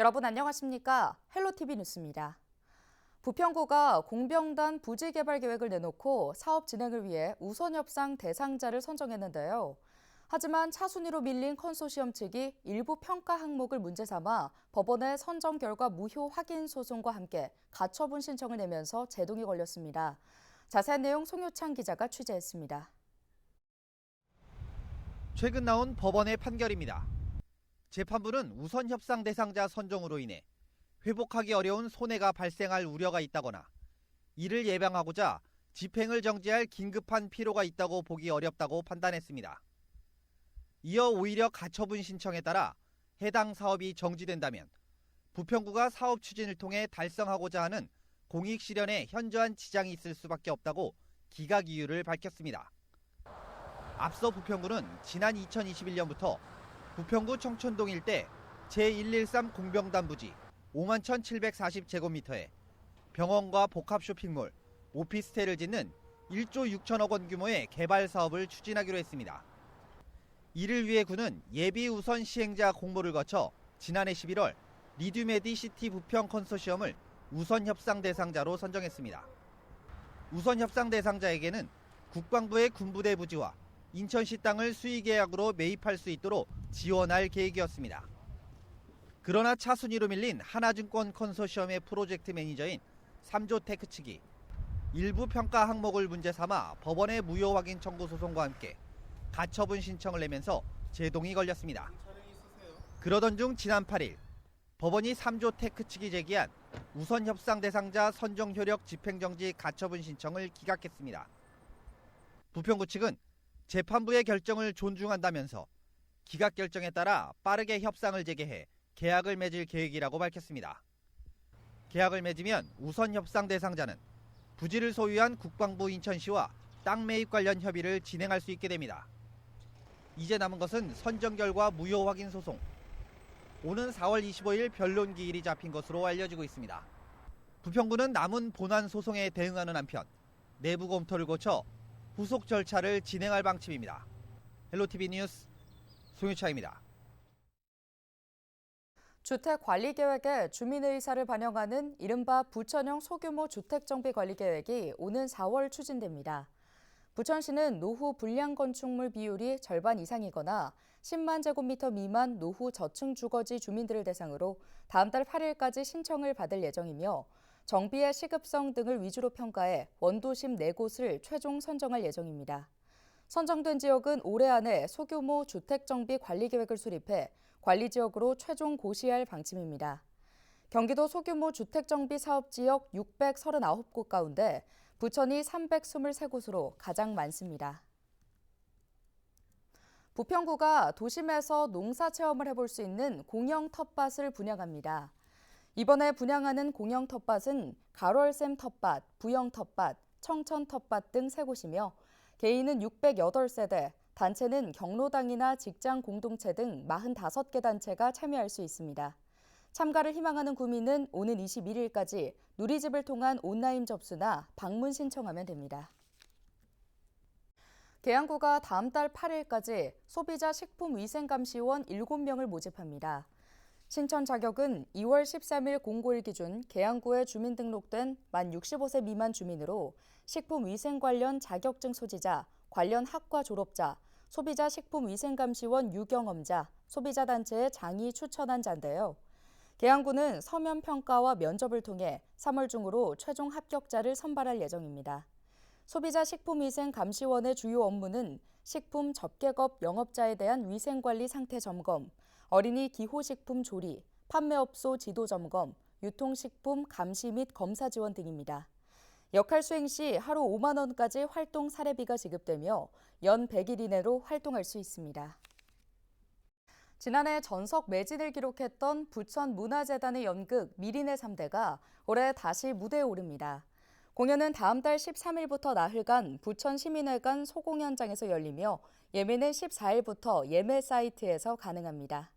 여러분 안녕하십니까? 헬로티비 뉴스입니다. 부평구가 공병단 부지 개발 계획을 내놓고 사업 진행을 위해 우선 협상 대상자를 선정했는데요. 하지만 차순위로 밀린 컨소시엄 측이 일부 평가 항목을 문제 삼아 법원에 선정 결과 무효 확인 소송과 함께 가처분 신청을 내면서 제동이 걸렸습니다. 자세한 내용 송효창 기자가 취재했습니다. 최근 나온 법원의 판결입니다. 재판부는 우선 협상 대상자 선정으로 인해 회복하기 어려운 손해가 발생할 우려가 있다거나 이를 예방하고자 집행을 정지할 긴급한 필요가 있다고 보기 어렵다고 판단했습니다. 이어 오히려 가처분 신청에 따라 해당 사업이 정지된다면 부평구가 사업 추진을 통해 달성하고자 하는 공익 실현에 현저한 지장이 있을 수밖에 없다고 기각 이유를 밝혔습니다. 앞서 부평구는 지난 2021년부터 부평구 청천동 일대 제113 공병단 부지 51,740제곱미터에 병원과 복합 쇼핑몰, 오피스텔을 짓는 1조 6천억 원 규모의 개발 사업을 추진하기로 했습니다. 이를 위해 구는 예비 우선 시행자 공모를 거쳐 지난해 11월 리듀메디시티 부평 컨소시엄을 우선 협상 대상자로 선정했습니다. 우선 협상 대상자에게는 국방부의 군부대 부지와 인천시 땅을 수의계약으로 매입할 수 있도록 지원할 계획이었습니다. 그러나 차순위로 밀린 하나증권 컨소시엄의 프로젝트 매니저인 삼조테크 측이 일부 평가 항목을 문제 삼아 법원의 무효 확인 청구 소송과 함께 가처분 신청을 내면서 제동이 걸렸습니다. 그러던 중 지난 8일 법원이 삼조테크 측이 제기한 우선 협상 대상자 선정 효력 집행정지 가처분 신청을 기각했습니다. 부평구 측은 재판부의 결정을 존중한다면서 기각 결정에 따라 빠르게 협상을 재개해 계약을 맺을 계획이라고 밝혔습니다. 계약을 맺으면 우선 협상 대상자는 부지를 소유한 국방부 인천시와 땅 매입 관련 협의를 진행할 수 있게 됩니다. 이제 남은 것은 선정 결과 무효 확인 소송. 오는 4월 25일 변론 기일이 잡힌 것으로 알려지고 있습니다. 부평구는 남은 본안 소송에 대응하는 한편 내부 검토를 거쳐 후속 절차를 진행할 방침입니다. 헬로티비 뉴스 송유차입니다. 주택관리계획에 주민의 의사를 반영하는 이른바 부천형 소규모 주택정비관리계획이 오는 4월 추진됩니다. 부천시는 노후 불량 건축물 비율이 절반 이상이거나 10만 제곱미터 미만 노후 저층 주거지 주민들을 대상으로 다음 달 8일까지 신청을 받을 예정이며 정비의 시급성 등을 위주로 평가해 원도심 4곳을 최종 선정할 예정입니다. 선정된 지역은 올해 안에 소규모 주택정비 관리계획을 수립해 관리지역으로 최종 고시할 방침입니다. 경기도 소규모 주택정비 사업지역 639곳 가운데 부천이 323곳으로 가장 많습니다. 부평구가 도심에서 농사체험을 해볼 수 있는 공영 텃밭을 분양합니다. 이번에 분양하는 공영 텃밭은 가롤샘 텃밭, 부영 텃밭, 청천 텃밭 등 3곳이며 개인은 608세대, 단체는 경로당이나 직장 공동체 등 45개 단체가 참여할 수 있습니다. 참가를 희망하는 구민은 오는 21일까지 누리집을 통한 온라인 접수나 방문 신청하면 됩니다. 계양구가 다음 달 8일까지 소비자 식품위생감시원 7명을 모집합니다. 신청 자격은 2월 13일 공고일 기준 계양구에 주민등록된 만 65세 미만 주민으로 식품위생 관련 자격증 소지자, 관련 학과 졸업자, 소비자 식품위생감시원 유경험자, 소비자단체의 장이 추천한 자인데요. 계양구는 서면 평가와 면접을 통해 3월 중으로 최종 합격자를 선발할 예정입니다. 소비자 식품위생감시원의 주요 업무는 식품 접객업 영업자에 대한 위생관리 상태 점검, 어린이 기호식품 조리, 판매업소 지도 점검, 유통식품 감시 및 검사 지원 등입니다. 역할 수행 시 하루 5만 원까지 활동 사례비가 지급되며 연 100일 이내로 활동할 수 있습니다. 지난해 전석 매진을 기록했던 부천문화재단의 연극 미린의 3대가 올해 다시 무대에 오릅니다. 공연은 다음 달 13일부터 나흘간 부천시민회관 소공연장에서 열리며 예매는 14일부터 예매 사이트에서 가능합니다.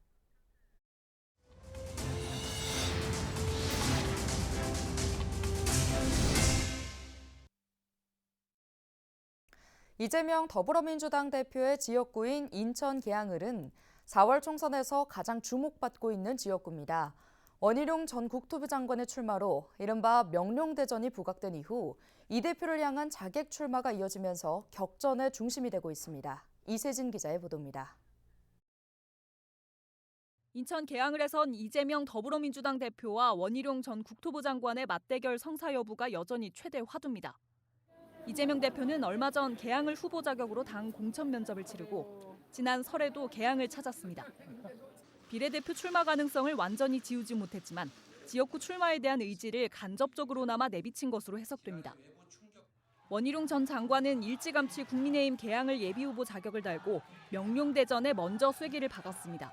이재명 더불어민주당 대표의 지역구인 인천 계양을은 4월 총선에서 가장 주목받고 있는 지역구입니다. 원희룡 전 국토부 장관의 출마로 이른바 명룡대전이 부각된 이후 이 대표를 향한 자객 출마가 이어지면서 격전의 중심이 되고 있습니다. 이세진 기자의 보도입니다. 인천 계양을에선 이재명 더불어민주당 대표와 원희룡 전 국토부 장관의 맞대결 성사 여부가 여전히 최대 화두입니다. 이재명 대표는 얼마 전 계양을 후보 자격으로 당 공천 면접을 치르고 지난 설에도 계양을 찾았습니다. 비례대표 출마 가능성을 완전히 지우지 못했지만 지역구 출마에 대한 의지를 간접적으로나마 내비친 것으로 해석됩니다. 원희룡 전 장관은 일찌감치 국민의힘 계양을 예비후보 자격을 달고 명룡대전에 먼저 쐐기를 박았습니다.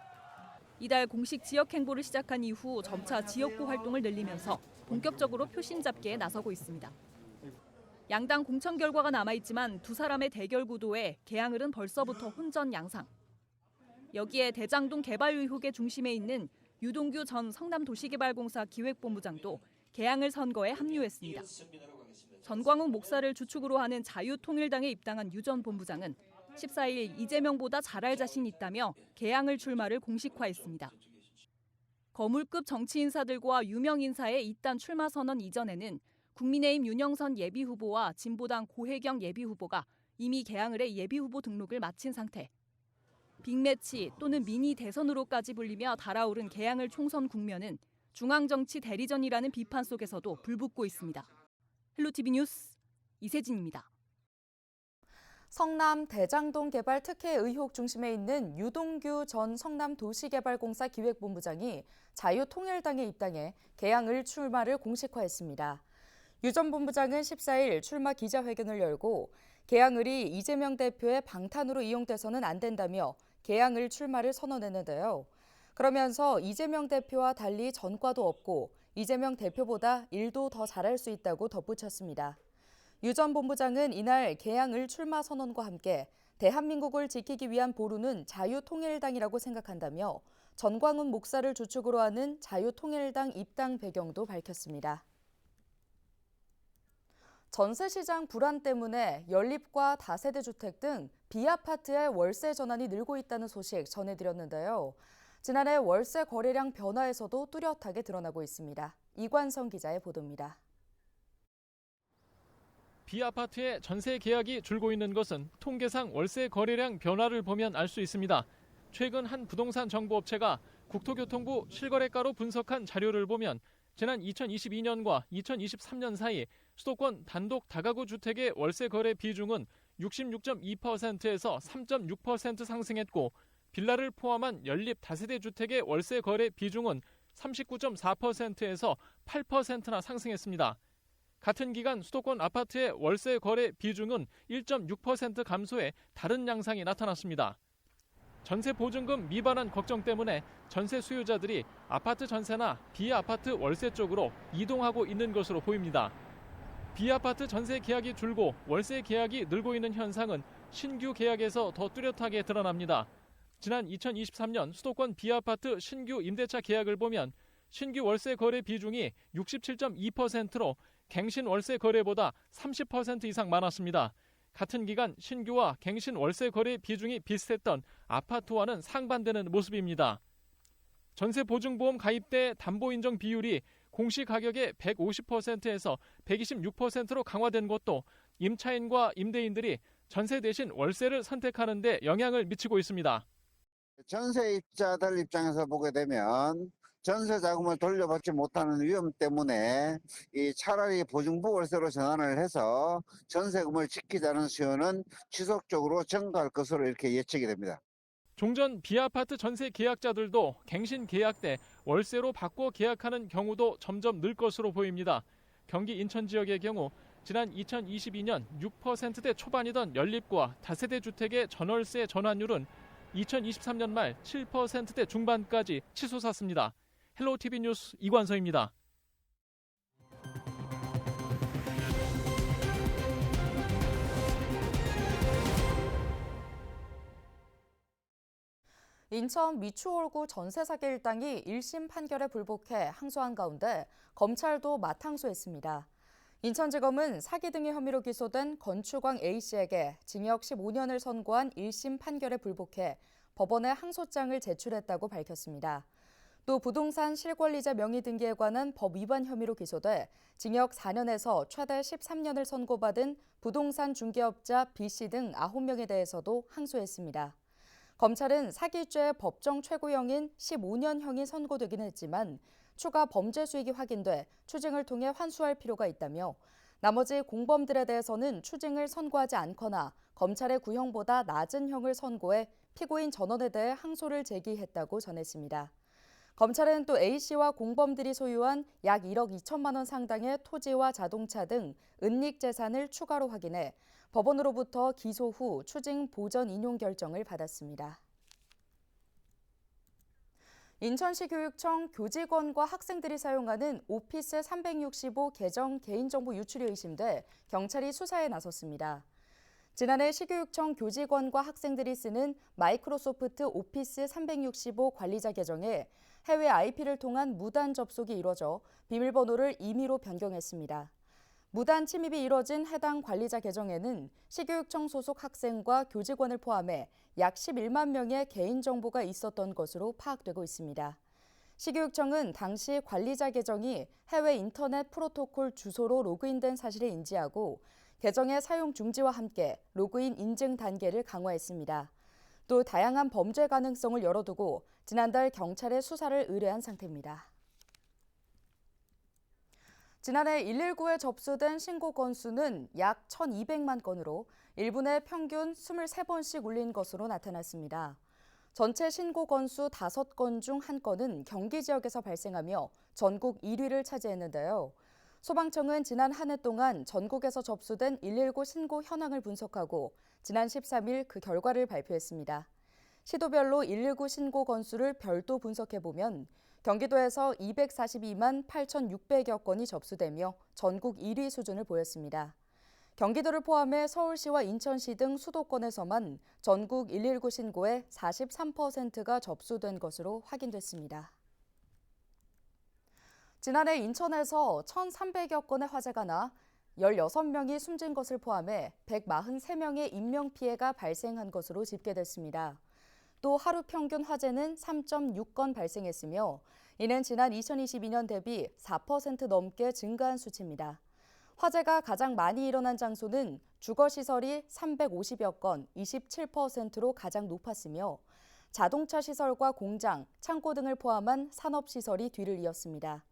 이달 공식 지역 행보를 시작한 이후 점차 지역구 활동을 늘리면서 본격적으로 표심 잡기에 나서고 있습니다. 양당 공천 결과가 남아있지만 두 사람의 대결 구도에 계양을은 벌써부터 혼전 양상. 여기에 대장동 개발 의혹의 중심에 있는 유동규 전 성남도시개발공사 기획본부장도 계양을 선거에 합류했습니다. 전광훈 목사를 주축으로 하는 자유통일당에 입당한 유 전 본부장은 14일 이재명보다 잘할 자신 있다며 계양을 출마를 공식화했습니다. 거물급 정치 인사들과 유명 인사의 이딴 출마 선언 이전에는 국민의힘 윤영선 예비후보와 진보당 고혜경 예비후보가 이미 계양을의 예비후보 등록을 마친 상태. 빅매치 또는 미니 대선으로까지 불리며 달아오른 계양을 총선 국면은 중앙정치 대리전이라는 비판 속에서도 불붙고 있습니다. 헬로티비 뉴스 이세진입니다. 성남 대장동 개발 특혜 의혹 중심에 있는 유동규 전 성남도시개발공사 기획본부장이 자유통일당에 입당해 계양을 출마를 공식화했습니다. 유 전 본부장은 14일 출마 기자회견을 열고 계양을이 이재명 대표의 방탄으로 이용돼서는 안 된다며 계양을 출마를 선언했는데요. 그러면서 이재명 대표와 달리 전과도 없고 이재명 대표보다 일도 더 잘할 수 있다고 덧붙였습니다. 유 전 본부장은 이날 계양을 출마 선언과 함께 대한민국을 지키기 위한 보루는 자유통일당이라고 생각한다며 전광훈 목사를 주축으로 하는 자유통일당 입당 배경도 밝혔습니다. 전세시장 불안 때문에 연립과 다세대 주택 등 B아파트의 월세 전환이 늘고 있다는 소식 전해드렸는데요. 지난해 월세 거래량 변화에서도 뚜렷하게 드러나고 있습니다. 이관성 기자의 보도입니다. B아파트의 전세 계약이 줄고 있는 것은 통계상 월세 거래량 변화를 보면 알 수 있습니다. 최근 한 부동산 정보업체가 국토교통부 실거래가로 분석한 자료를 보면 지난 2022년과 2023년 사이 수도권 단독 다가구 주택의 월세 거래 비중은 66.2%에서 3.6% 상승했고 빌라를 포함한 연립 다세대 주택의 월세 거래 비중은 39.4%에서 8%나 상승했습니다. 같은 기간 수도권 아파트의 월세 거래 비중은 1.6% 감소해 다른 양상이 나타났습니다. 전세 보증금 미반환 걱정 때문에 전세 수요자들이 아파트 전세나 B아파트 월세 쪽으로 이동하고 있는 것으로 보입니다. B아파트 전세 계약이 줄고 월세 계약이 늘고 있는 현상은 신규 계약에서 더 뚜렷하게 드러납니다. 지난 2023년 수도권 B아파트 신규 임대차 계약을 보면 신규 월세 거래 비중이 67.2%로 갱신 월세 거래보다 30% 이상 많았습니다. 같은 기간 신규와 갱신 월세 거래 비중이 비슷했던 아파트와는 상반되는 모습입니다. 전세 보증보험 가입대 담보 인정 비율이 공시 가격의 150%에서 126%로 강화된 것도 임차인과 임대인들이 전세 대신 월세를 선택하는 데 영향을 미치고 있습니다. 전세입자들 입장에서 보게 되면 전세 자금을 돌려받지 못하는 위험 때문에 차라리 보증부 월세로 전환을 해서 전세금을 지키자는 수요는 지속적으로 증가할 것으로 이렇게 예측이 됩니다. 종전 B아파트 전세 계약자들도 갱신 계약 때 월세로 바꿔 계약하는 경우도 점점 늘 것으로 보입니다. 경기 인천 지역의 경우 지난 2022년 6%대 초반이던 연립과 다세대 주택의 전월세 전환율은 2023년 말 7%대 중반까지 치솟았습니다. 헬로티비 뉴스 이관서입니다. 인천 미추홀구 전세 사기 일당이 1심 판결에 불복해 항소한 가운데 검찰도 맞항소했습니다. 인천지검은 사기 등의 혐의로 기소된 건축왕 A씨에게 징역 15년을 선고한 1심 판결에 불복해 법원에 항소장을 제출했다고 밝혔습니다. 또 부동산 실권리자 명의 등기에 관한 법 위반 혐의로 기소돼 징역 4년에서 최대 13년을 선고받은 부동산 중개업자 B씨 등 9명에 대해서도 항소했습니다. 검찰은 사기죄의 법정 최고형인 15년형이 선고되긴 했지만 추가 범죄 수익이 확인돼 추징을 통해 환수할 필요가 있다며 나머지 공범들에 대해서는 추징을 선고하지 않거나 검찰의 구형보다 낮은 형을 선고해 피고인 전원에 대해 항소를 제기했다고 전했습니다. 검찰은 또 A씨와 공범들이 소유한 약 1억 2천만 원 상당의 토지와 자동차 등 은닉 재산을 추가로 확인해 법원으로부터 기소 후 추징 보전 인용 결정을 받았습니다. 인천시 교육청 교직원과 학생들이 사용하는 오피스 365 계정 개인정보 유출이 의심돼 경찰이 수사에 나섰습니다. 지난해 시교육청 교직원과 학생들이 쓰는 마이크로소프트 오피스 365 관리자 계정에 해외 IP를 통한 무단 접속이 이뤄져 비밀번호를 임의로 변경했습니다. 무단 침입이 이뤄진 해당 관리자 계정에는 시교육청 소속 학생과 교직원을 포함해 약 11만 명의 개인정보가 있었던 것으로 파악되고 있습니다. 시교육청은 당시 관리자 계정이 해외 인터넷 프로토콜 주소로 로그인된 사실을 인지하고 계정의 사용 중지와 함께 로그인 인증 단계를 강화했습니다. 또 다양한 범죄 가능성을 열어두고 지난달 경찰에 수사를 의뢰한 상태입니다. 지난해 119에 접수된 신고 건수는 약 1,200만 건으로 1분에 평균 23번씩 울린 것으로 나타났습니다. 전체 신고 건수 5건 중 1건은 경기 지역에서 발생하며 전국 1위를 차지했는데요. 소방청은 지난 한 해 동안 전국에서 접수된 119 신고 현황을 분석하고 지난 13일 그 결과를 발표했습니다. 시도별로 119 신고 건수를 별도 분석해보면 경기도에서 242만 8,600여 건이 접수되며 전국 1위 수준을 보였습니다. 경기도를 포함해 서울시와 인천시 등 수도권에서만 전국 119 신고의 43%가 접수된 것으로 확인됐습니다. 지난해 인천에서 1,300여 건의 화재가 나 16명이 숨진 것을 포함해 143명의 인명피해가 발생한 것으로 집계됐습니다. 또 하루 평균 화재는 3.6건 발생했으며 이는 지난 2022년 대비 4% 넘게 증가한 수치입니다. 화재가 가장 많이 일어난 장소는 주거시설이 350여 건, 27%로 가장 높았으며 자동차 시설과 공장, 창고 등을 포함한 산업시설이 뒤를 이었습니다.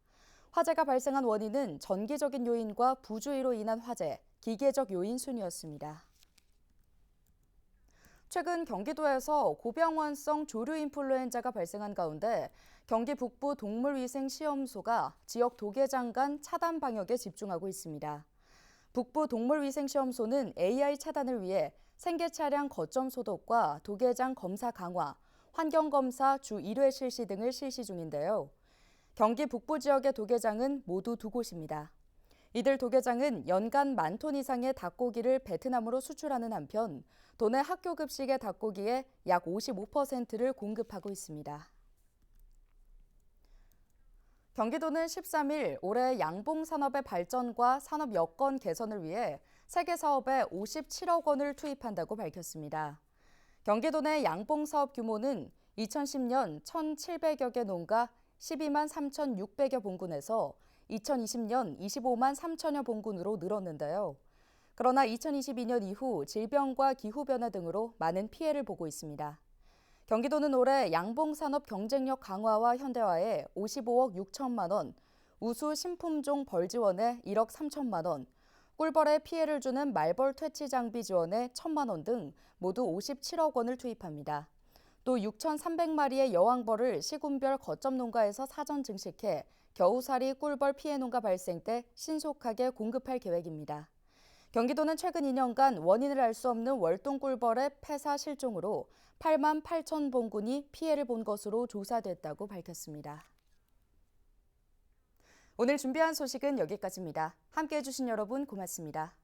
화재가 발생한 원인은 전기적인 요인과 부주의로 인한 화재, 기계적 요인 순이었습니다. 최근 경기도에서 고병환성 조류 인플루엔자가 발생한 가운데 경기 북부 동물위생시험소가 지역 도계장 간 차단 방역에 집중하고 있습니다. 북부 동물위생시험소는 AI 차단을 위해 생계 차량 거점 소독과 도계장 검사 강화, 환경검사 주 1회 실시 등을 실시 중인데요. 경기 북부 지역의 도계장은 모두 2곳입니다. 이들 도계장은 연간 10,000톤 이상의 닭고기를 베트남으로 수출하는 한편 도내 학교 급식의 닭고기의 약 55%를 공급하고 있습니다. 경기도는 13일 올해 양봉 산업의 발전과 산업 여건 개선을 위해 세계 사업에 57억 원을 투입한다고 밝혔습니다. 경기도 내 양봉 사업 규모는 2010년 1,700여 개 농가 12만 3,600여 봉군에서 2020년 25만 3천여 봉군으로 늘었는데요. 그러나 2022년 이후 질병과 기후변화 등으로 많은 피해를 보고 있습니다. 경기도는 올해 양봉산업 경쟁력 강화와 현대화에 55억 6천만 원, 우수 신품종 벌 지원에 1억 3천만 원, 꿀벌에 피해를 주는 말벌 퇴치 장비 지원에 1천만 원 등 모두 57억 원을 투입합니다. 또 6,300마리의 여왕벌을 시군별 거점 농가에서 사전 증식해 겨우살이 꿀벌 피해 농가 발생 때 신속하게 공급할 계획입니다. 경기도는 최근 2년간 원인을 알 수 없는 월동 꿀벌의 폐사 실종으로 8만 8천 봉군이 피해를 본 것으로 조사됐다고 밝혔습니다. 오늘 준비한 소식은 여기까지입니다. 함께해 주신 여러분 고맙습니다.